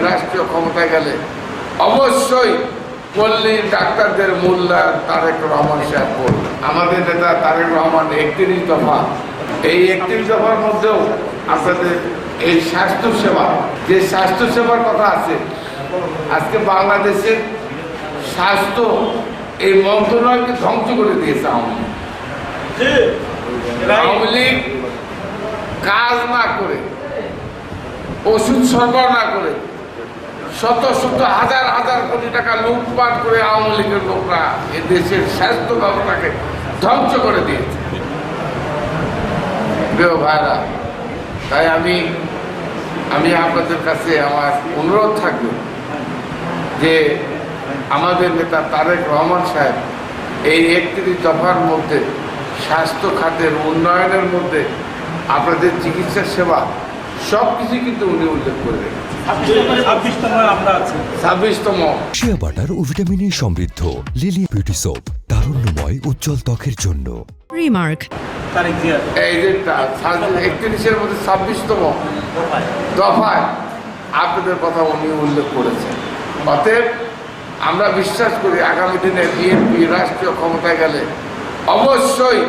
রাষ্ট্রীয় ক্ষমতায় গেলে অবশ্যই পল্লীর ডাক্তারদের মূল্যায়ন তারেক রহমান সাহেব করবে। আমাদের নেতা তারেক রহমান 31 দফা, এই 31 দফার মধ্যেও আপনাদের এই স্বাস্থ্যসেবা, যে স্বাস্থ্যসেবার কথা আছে, আজকে বাংলাদেশের স্বাস্থ্য এই মন্ত্রণালয়কে ধ্বংস করে দিয়েছে আওয়ামী লীগ। কাজ না করে, ওষুধ সরবরাহ না করে, শত শত হাজার হাজার কোটি টাকা লুটপাট করে আওয়ামী লীগের লোকরা এ দেশের স্বাস্থ্য ব্যবস্থাকে ধ্বংস করে দিয়েছে। প্রিয় ভাইরা, তাই আমি আপনাদের কাছে আমার অনুরোধ থাকবে যে আমাদের নেতা তারেক রহমান সাহেব এই 31 দফার মধ্যে স্বাস্থ্য খাতের উন্নয়নের মধ্যে আপনাদের চিকিৎসা সেবা সব কিছু কিন্তু উনি উল্লেখ করে রেখেছেন। 26তম শিয়া বাটার ও ভিটামিনে সমৃদ্ধ লিলি বিউটি সোপ, তারুণ্যময় উজ্জ্বল ত্বকের জন্য। রিমার্ক এই যে 31-এর মধ্যে 26তম দফায় আপনাদের কথা উনি উল্লেখ করেছেন। অতএব আমরা বিশ্বাস করি আগামী দিনে বিএনপি রাষ্ট্রীয় ক্ষমতায় গেলে অবশ্যই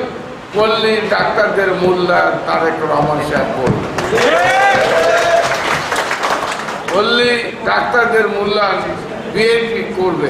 পল্লীর ডাক্তারদের মূল্যায়ন তারেক রহমান সাহেব করবে। পল্লী ডাক্তারদের মূল্যায়ন বিএনপি করবে।